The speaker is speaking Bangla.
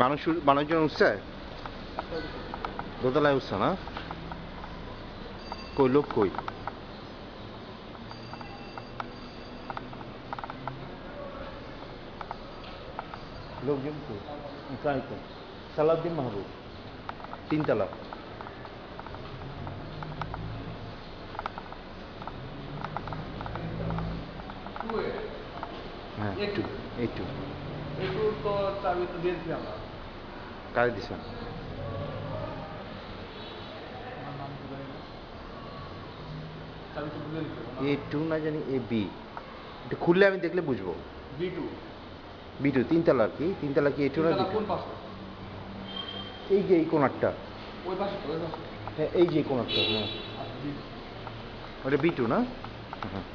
মানুষজন উঠছে, দোতলায় উঠছে না? কই লোক কই? লোকজন কই? তাই তো সালাউদ্দিন মাহবুব 3 তলা। হ্যাঁ একটু তো চাবি তো দিয়েছি আমরা। কারে দিছেন? A2 না জানি AB, এটা খুললে আমি দেখলে বুঝবো। B2 3 তলা আর কি, 3 তলা কি A2 না B2? এই যে এই কোণারটা, হ্যাঁ এই যে কোণারটা, হ্যাঁ ওটা B2 না? হ্যাঁ।